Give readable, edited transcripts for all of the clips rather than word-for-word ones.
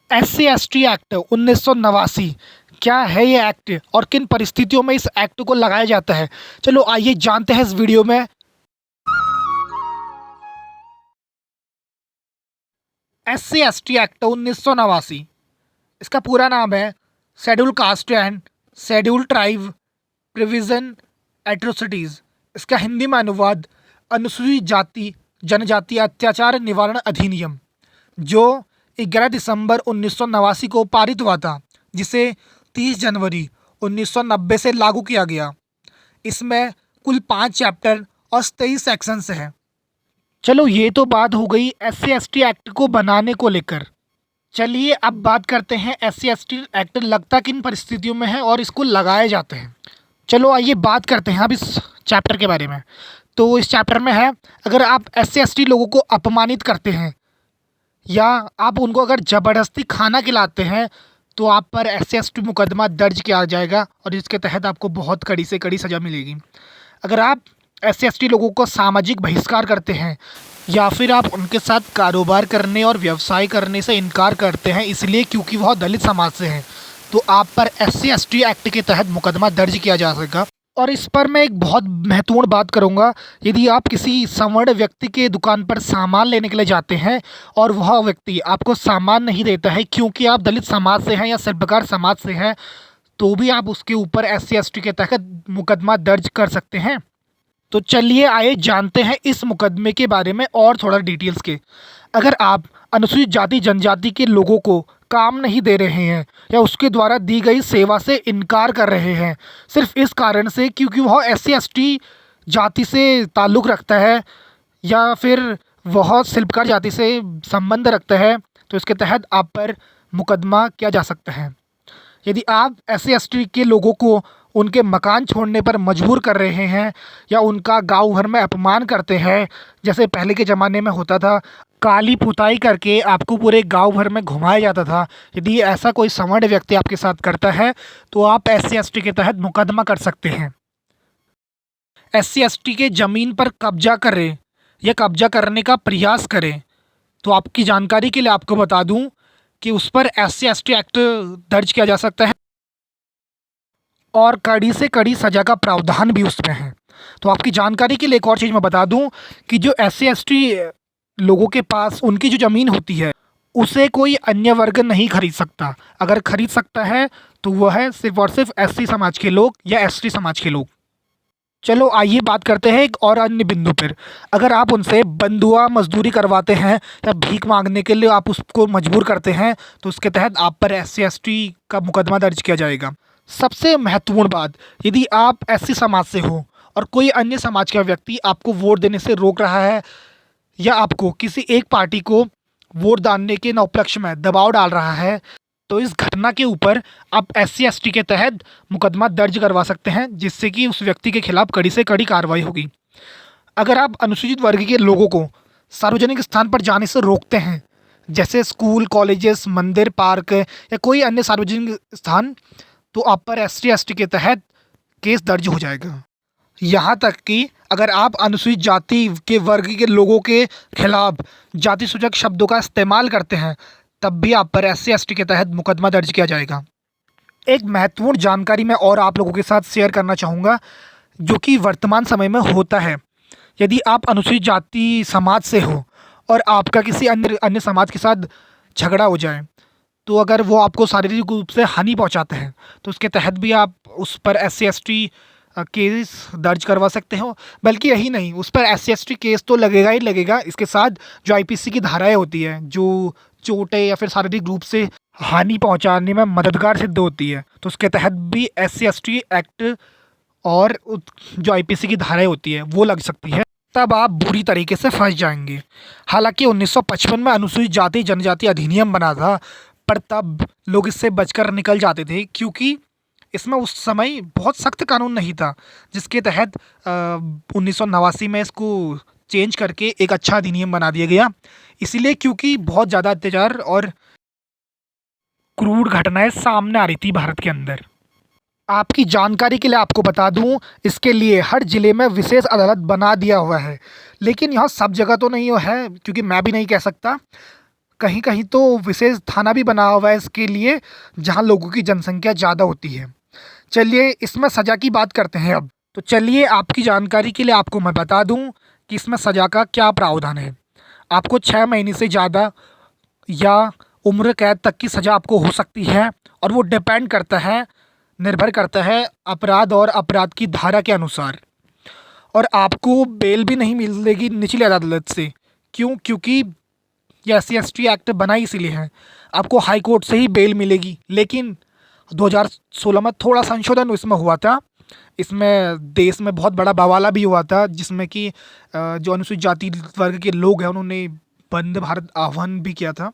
SC/ST act 1989 क्या है ये एक्ट और किन परिस्थितियों में इस एक्ट को लगाया जाता है। चलो आइए जानते हैं इस वीडियो में। SC/ST एक्ट 1989, इसका पूरा नाम है schedule caste and schedule tribe provision atrocities. इसका हिंदी में अनुवाद अनुसूचित जाति जनजाति अत्याचार निवारण अधिनियम, जो 11 दिसंबर 1989 को पारित हुआ था, जिसे 30 जनवरी 1990 से लागू किया गया। इसमें कुल 5 चैप्टर और 23 सेक्शंस हैं। चलो ये तो बात हो गई SC/ST एक्ट को बनाने को लेकर। चलिए अब बात करते हैं SC/ST एक्ट लगता किन परिस्थितियों में है और इसको लगाए जाते हैं। चलो आइए बात करते हैं अब इस चैप्टर के बारे में। तो इस चैप्टर में है, अगर आप SC/ST लोगों को अपमानित करते हैं या आप उनको अगर ज़बरदस्ती खाना खिलाते हैं तो आप पर SC/ST मुकदमा दर्ज किया जाएगा और इसके तहत आपको बहुत कड़ी से कड़ी सज़ा मिलेगी। अगर आप SC/ST लोगों को सामाजिक बहिष्कार करते हैं या फिर आप उनके साथ कारोबार करने और व्यवसाय करने से इनकार करते हैं इसलिए क्योंकि वह दलित समाज से हैं, तो आप पर SC/ST एक्ट के तहत मुकदमा दर्ज किया जा सकेगा। और इस पर मैं एक बहुत महत्वपूर्ण बात करूंगा। यदि आप किसी सवर्ण व्यक्ति के दुकान पर सामान लेने के लिए जाते हैं और वह व्यक्ति आपको सामान नहीं देता है क्योंकि आप दलित समाज से हैं या शिल्पकार समाज से हैं, तो भी आप उसके ऊपर SC/ST के तहत मुकदमा दर्ज कर सकते हैं। तो चलिए आइए जानते हैं इस मुकदमे के बारे में और थोड़ा डिटेल्स के। अगर आप अनुसूचित जाति जनजाति के लोगों को काम नहीं दे रहे हैं या उसके द्वारा दी गई सेवा से इनकार कर रहे हैं सिर्फ इस कारण से क्योंकि वह SC/ST जाति से ताल्लुक़ रखता है या फिर वह शिल्पकार जाति से संबंध रखता है, तो इसके तहत आप पर मुकदमा किया जा सकता है। यदि आप SC/ST के लोगों को उनके मकान छोड़ने पर मजबूर कर रहे हैं या उनका गांव भर में अपमान करते हैं, जैसे पहले के ज़माने में होता था, काली पुताई करके आपको पूरे गांव भर में घुमाया जाता था, यदि ऐसा कोई सवर्ण व्यक्ति आपके साथ करता है तो आप SC/ST के तहत मुकदमा कर सकते हैं। SC/ST के ज़मीन पर कब्जा करें या कब्जा करने का प्रयास करें तो आपकी जानकारी के लिए आपको बता दूं कि उस पर SC/ST एक्ट दर्ज किया जा सकता है और कड़ी से कड़ी सज़ा का प्रावधान भी उसमें है। तो आपकी जानकारी के लिए एक और चीज़ मैं बता दूं कि जो SC/ST लोगों के पास उनकी जो ज़मीन होती है उसे कोई अन्य वर्ग नहीं खरीद सकता। अगर खरीद सकता है तो वह है सिर्फ और सिर्फ SC समाज के लोग या ST समाज के लोग। चलो आइए बात करते हैं एक और अन्य बिंदु पर। अगर आप उनसे बंधुआ मजदूरी करवाते हैं या भीख मांगने के लिए आप उसको मजबूर करते हैं तो उसके तहत आप पर SC/ST का मुकदमा दर्ज किया जाएगा। सबसे महत्वपूर्ण बात, यदि आप SC समाज से हो और कोई अन्य समाज का व्यक्ति आपको वोट देने से रोक रहा है या आपको किसी एक पार्टी को वोट डालने के उपलक्ष्य में दबाव डाल रहा है, तो इस घटना के ऊपर आप SC/ST के तहत मुकदमा दर्ज करवा सकते हैं, जिससे कि उस व्यक्ति के खिलाफ कड़ी से कड़ी कार्रवाई होगी। अगर आप अनुसूचित वर्ग के लोगों को सार्वजनिक स्थान पर जाने से रोकते हैं, जैसे स्कूल, कॉलेजेस, मंदिर, पार्क या कोई अन्य सार्वजनिक स्थान, तो आप पर SC/ST के तहत केस दर्ज हो जाएगा। यहाँ तक कि अगर आप अनुसूचित जाति के वर्ग के लोगों के खिलाफ जाति सूचक शब्दों का इस्तेमाल करते हैं तब भी आप पर SC/ST के तहत मुकदमा दर्ज किया जाएगा। एक महत्वपूर्ण जानकारी मैं और आप लोगों के साथ शेयर करना चाहूँगा, जो कि वर्तमान समय में होता है। यदि आप अनुसूचित जाति समाज से हो और आपका किसी अन्य समाज के साथ झगड़ा हो जाए, तो अगर वो आपको शारीरिक रूप से हानि पहुंचाते हैं तो उसके तहत भी आप उस पर SC/ST केस दर्ज करवा सकते हो। बल्कि यही नहीं, उस पर SC/ST केस तो लगेगा ही लगेगा, इसके साथ जो IPC की धाराएं होती है जो चोटें या फिर शारीरिक रूप से हानि पहुंचाने में मददगार सिद्ध होती है, तो उसके तहत भी SC/ST एक्ट और जो IPC की धाराएं होती है वो लग सकती है। तब आप बुरी तरीके से फंस जाएंगे। हालांकि 1955 में अनुसूचित जाति जनजाति अधिनियम बना था, पर तब लोग इससे बचकर निकल जाते थे क्योंकि इसमें उस समय बहुत सख्त कानून नहीं था, जिसके तहत 1989 में इसको चेंज करके एक अच्छा अधिनियम बना दिया गया। इसीलिए क्योंकि बहुत ज़्यादा अत्याचार और क्रूर घटनाएं सामने आ रही थी भारत के अंदर। आपकी जानकारी के लिए आपको बता दूं, इसके लिए हर ज़िले में विशेष अदालत बना दिया हुआ है, लेकिन यहाँ सब जगह तो नहीं है क्योंकि मैं भी नहीं कह सकता। कहीं कहीं तो विशेष थाना भी बना हुआ है इसके लिए, जहाँ लोगों की जनसंख्या ज़्यादा होती है। चलिए इसमें सज़ा की बात करते हैं अब। तो चलिए आपकी जानकारी के लिए आपको मैं बता दूं कि इसमें सज़ा का क्या प्रावधान है। आपको 6 महीने से ज़्यादा या उम्र कैद तक की सज़ा आपको हो सकती है, और वो डिपेंड करता है, निर्भर करता है अपराध और अपराध की धारा के अनुसार। और आपको बेल भी नहीं मिलेगी निचली अदालत से। क्यों? क्योंकि ये SC/ST एक्ट बना ही इसीलिए है। आपको हाई कोर्ट से ही बेल मिलेगी, लेकिन 2016 में थोड़ा संशोधन इसमें हुआ था। इसमें देश में बहुत बड़ा बवाला भी हुआ था, जिसमें कि जो अनुसूचित जाति वर्ग के लोग हैं उन्होंने वंदे भारत आह्वान भी किया था।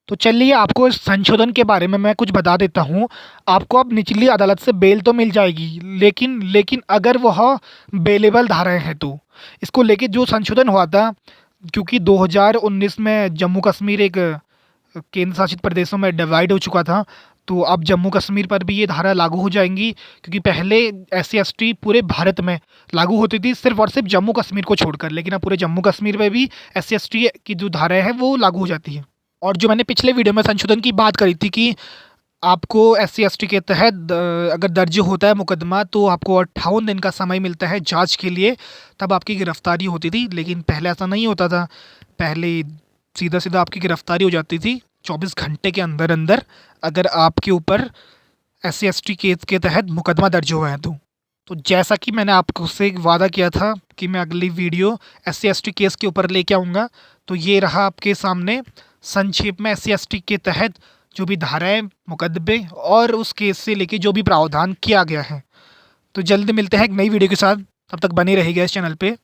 तो चलिए आपको इस संशोधन के बारे में मैं कुछ बता देता हूँ। आपको अब निचली अदालत से बेल तो मिल जाएगी, लेकिन लेकिन अगर वह बेलेबल धाराएँ हैं तो। इसको लेके जो संशोधन हुआ था, क्योंकि 2019 में जम्मू कश्मीर एक केंद्र शासित प्रदेशों में डिवाइड हो चुका था, तो अब जम्मू कश्मीर पर भी ये धारा लागू हो जाएंगी। क्योंकि पहले SC/ST पूरे भारत में लागू होती थी, सिर्फ और सिर्फ जम्मू कश्मीर को छोड़कर, लेकिन अब पूरे जम्मू कश्मीर में भी SC/ST की जो धाराएँ हैं वो लागू हो जाती हैं। और जो मैंने पिछले वीडियो में संशोधन की बात करी थी कि आपको SC/ST के तहत अगर दर्ज होता है मुकदमा, तो आपको 58 दिन का समय मिलता है जांच के लिए, तब आपकी गिरफ्तारी होती थी। लेकिन पहले ऐसा नहीं होता था। पहले सीधा सीधा आपकी गिरफ्तारी हो जाती थी 24 घंटे के अंदर अंदर, अगर आपके ऊपर SC/ST केस के तहत मुकदमा दर्ज हुआ है तो जैसा कि मैंने आपको से वादा किया था कि मैं अगली वीडियो SC/ST केस के ऊपर लेके आऊँगा, तो ये रहा आपके सामने संक्षेप में SC/ST के तहत जो भी धाराएँ, मुकदमे और उस केस से लेके जो भी प्रावधान किया गया है। तो जल्द मिलते हैं एक नई वीडियो के साथ, तब तक बने रहिएगा इस चैनल पे।